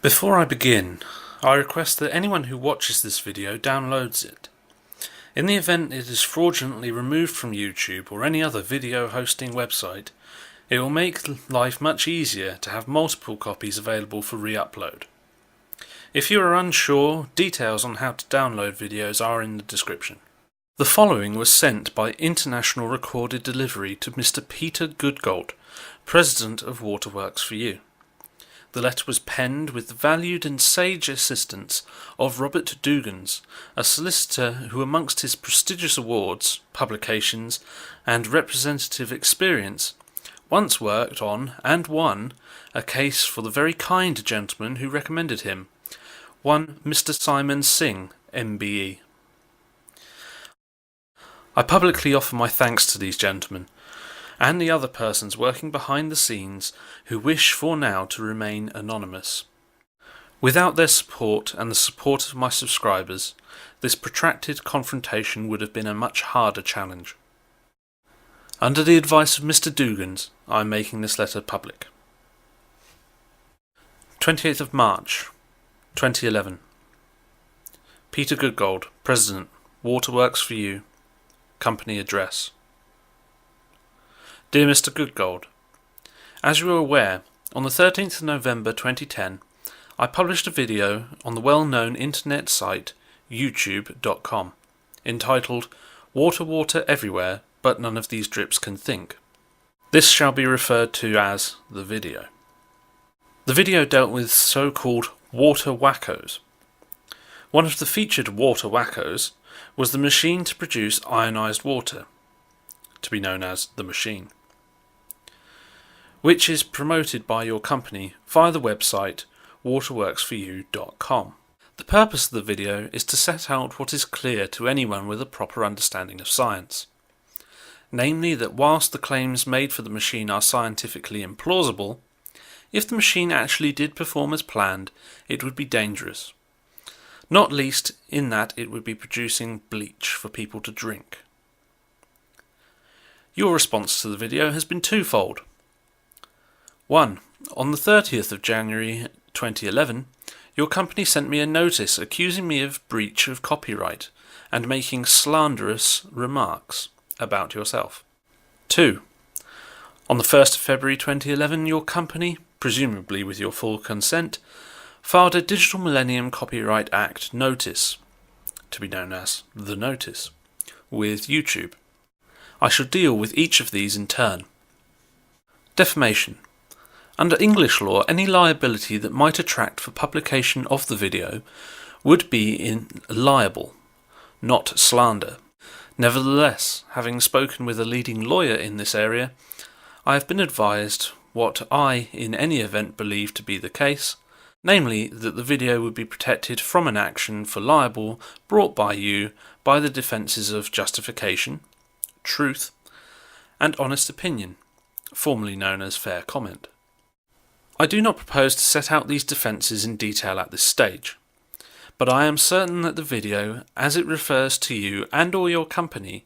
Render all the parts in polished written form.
Before I begin, I request that anyone who watches this video downloads it. In the event it is fraudulently removed from YouTube or any other video hosting website, it will make life much easier to have multiple copies available for re-upload. If you are unsure, details on how to download videos are in the description. The following was sent by international recorded delivery to Mr Peter Goodgold, President of Waterworks4u. The letter was penned with the valued and sage assistance of Robert Dougans, a solicitor who amongst his prestigious awards, publications and representative experience once worked on and won a case for the very kind gentleman who recommended him, one Mr Singh MBE. I publicly offer my thanks to these gentlemen and the other persons working behind the scenes who wish for now to remain anonymous. Without their support and the support of my subscribers, this protracted confrontation would have been a much harder challenge. Under the advice of Mr Dougans, I am making this letter public. 28th of March, 2011. Peter Goodgold, President, Waterworks4u, Company Address. Dear Mr Goodgold, as you are aware, on the 13th of November 2010, I published a video on the well-known internet site youtube.com entitled Water Everywhere, but none of these drips can think. This shall be referred to as the video. The video dealt with so-called water wackos. One of the featured water wackos was the machine to produce ionized water, to be known as the machine, which is promoted by your company via the website waterworks4u.com. The purpose of the video is to set out what is clear to anyone with a proper understanding of science. Namely that whilst the claims made for the machine are scientifically implausible, if the machine actually did perform as planned, it would be dangerous. Not least in that it would be producing bleach for people to drink. Your response to the video has been twofold. 1. On the 30th of January 2011, your company sent me a notice accusing me of breach of copyright and making slanderous remarks about yourself. 2. On the 1st of February 2011, your company, presumably with your full consent, filed a Digital Millennium Copyright Act notice, to be known as the notice, with YouTube. I shall deal with each of these in turn. Defamation. Under English law, any liability that might attract for publication of the video would be liable, not slander. Nevertheless, having spoken with a leading lawyer in this area, I have been advised what I, in any event, believe to be the case, namely that the video would be protected from an action for libel brought by you by the defences of justification, truth, and honest opinion, formerly known as fair comment. I do not propose to set out these defences in detail at this stage, but I am certain that the video, as it refers to you and or your company,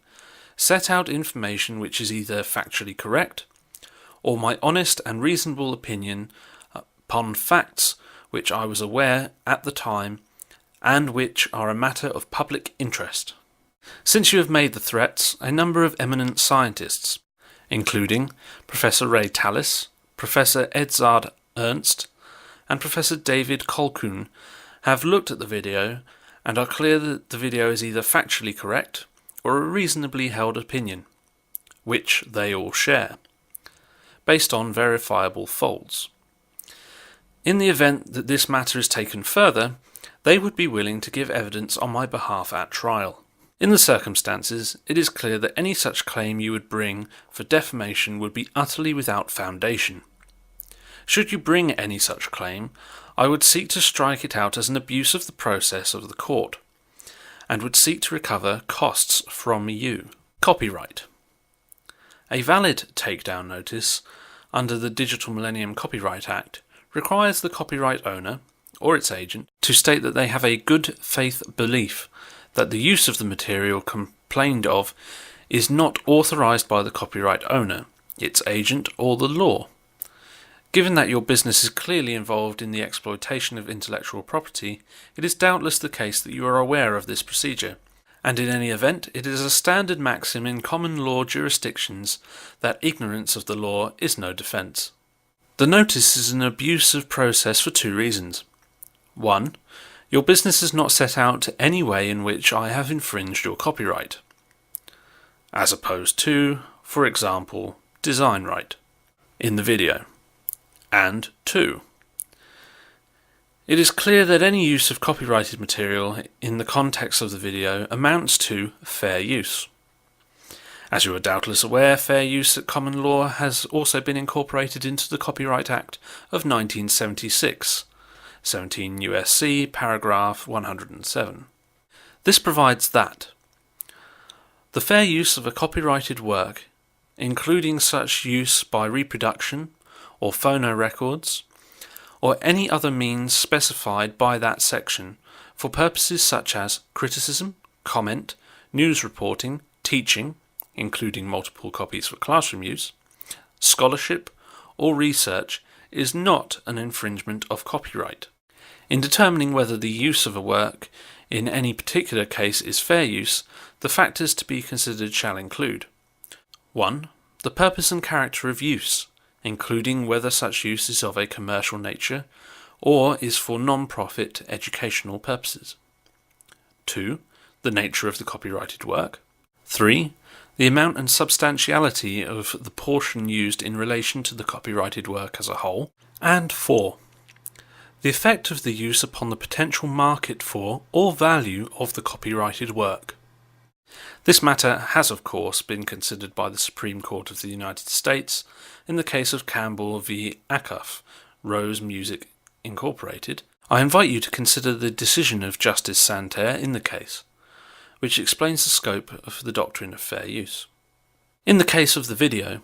set out information which is either factually correct, or my honest and reasonable opinion upon facts which I was aware at the time, and which are a matter of public interest. Since you have made the threats, a number of eminent scientists, including Professor Ray Tallis, Professor Edzard Ernst, and Professor David Colquhoun, have looked at the video and are clear that the video is either factually correct or a reasonably held opinion, which they all share, based on verifiable faults. In the event that this matter is taken further, they would be willing to give evidence on my behalf at trial. In the circumstances, it is clear that any such claim you would bring for defamation would be utterly without foundation. Should you bring any such claim, I would seek to strike it out as an abuse of the process of the court, and would seek to recover costs from you. Copyright. A valid takedown notice under the Digital Millennium Copyright Act requires the copyright owner, or its agent, to state that they have a good faith belief that the use of the material complained of is not authorized by the copyright owner, its agent, or the law. Given that your business is clearly involved in the exploitation of intellectual property, it is doubtless the case that you are aware of this procedure, and in any event it is a standard maxim in common law jurisdictions that ignorance of the law is no defence. The notice is an abuse of process for two reasons. 1. Your business is not set out any way in which I have infringed your copyright, as opposed to, for example, design right in the video. And 2. It is clear that any use of copyrighted material in the context of the video amounts to fair use. As you are doubtless aware, fair use at common law has also been incorporated into the Copyright Act of 1976, 17 U.S.C. paragraph 107. This provides that the fair use of a copyrighted work, including such use by reproduction or phonorecords, or any other means specified by that section for purposes such as criticism, comment, news reporting, teaching, including multiple copies for classroom use, scholarship, or research, is not an infringement of copyright. In determining whether the use of a work in any particular case is fair use, the factors to be considered shall include 1. The purpose and character of use, including whether such use is of a commercial nature or is for non-profit educational purposes. 2. The nature of the copyrighted work. 3. The amount and substantiality of the portion used in relation to the copyrighted work as a whole. And 4. The effect of the use upon the potential market for or value of the copyrighted work. This matter has, of course, been considered by the Supreme Court of the United States in the case of Campbell v. Acuff, Rose Music Incorporated. I invite you to consider the decision of Justice Santerre in the case, which explains the scope of the doctrine of fair use. In the case of the video,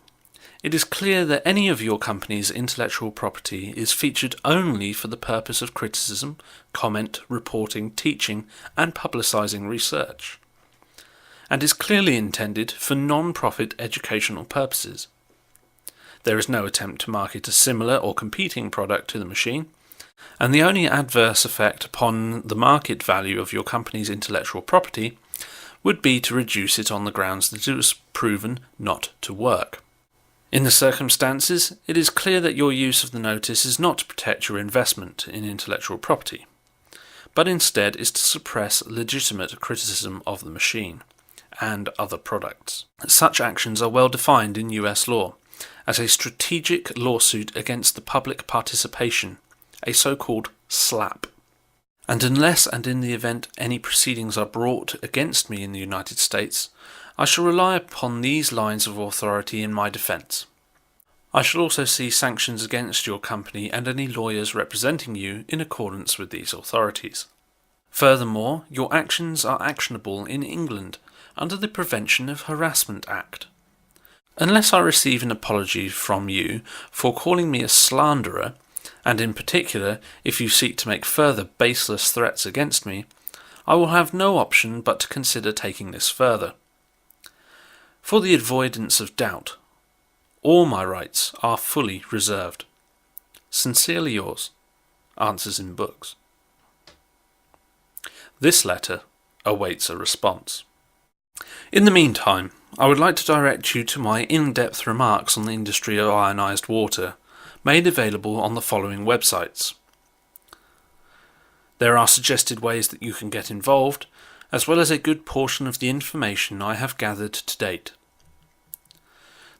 it is clear that any of your company's intellectual property is featured only for the purpose of criticism, comment, reporting, teaching, and publicising research, and is clearly intended for non-profit educational purposes. There is no attempt to market a similar or competing product to the machine, and the only adverse effect upon the market value of your company's intellectual property would be to reduce it on the grounds that it was proven not to work. In the circumstances, it is clear that your use of the notice is not to protect your investment in intellectual property, but instead is to suppress legitimate criticism of the machine and other products. Such actions are well defined in US law as a strategic lawsuit against the public participation, a so-called SLAP. And unless and in the event any proceedings are brought against me in the United States, I shall rely upon these lines of authority in my defence. I shall also see sanctions against your company and any lawyers representing you in accordance with these authorities. Furthermore, your actions are actionable in England under the Prevention of Harassment Act. Unless I receive an apology from you for calling me a slanderer, and in particular if you seek to make further baseless threats against me, I will have no option but to consider taking this further. For the avoidance of doubt, all my rights are fully reserved. Sincerely yours, Answers in Books. This letter awaits a response. In the meantime, I would like to direct you to my in-depth remarks on the industry of ionized water, made available on the following websites. There are suggested ways that you can get involved, as well as a good portion of the information I have gathered to date.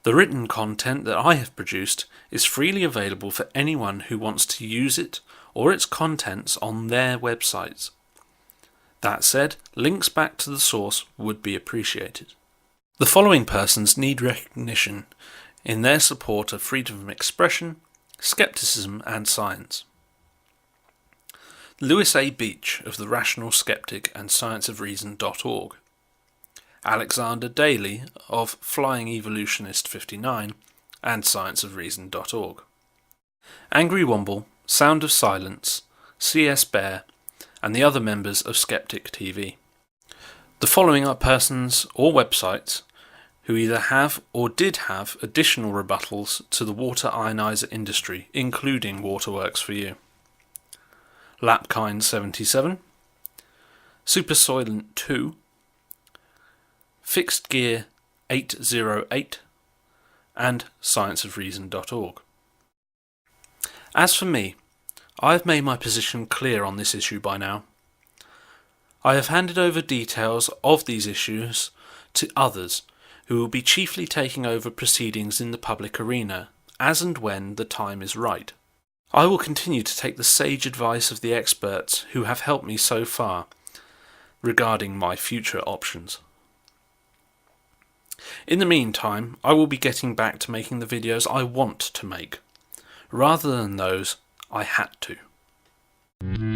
The written content that I have produced is freely available for anyone who wants to use it or its contents on their websites. That said, links back to the source would be appreciated. The following persons need recognition in their support of freedom of expression, skepticism and science. Louis A. Beach of the Rational Skeptic and scienceofreason.org, Alexander Daly of Flying Evolutionist 59 and scienceofreason.org, Angry Womble, Sound of Silence, C.S. Bear, and the other members of skepticTV. The following are persons or websites who either have or did have additional rebuttals to the water ionizer industry, including Waterworks4u. Lapkind77, Supersoylent 2, Fixed Gear 808, and scienceofreason.org. As for me, I have made my position clear on this issue by now. I have handed over details of these issues to others who will be chiefly taking over proceedings in the public arena, as and when the time is right. I will continue to take the sage advice of the experts who have helped me so far regarding my future options. In the meantime, I will be getting back to making the videos I want to make, rather than those I had to.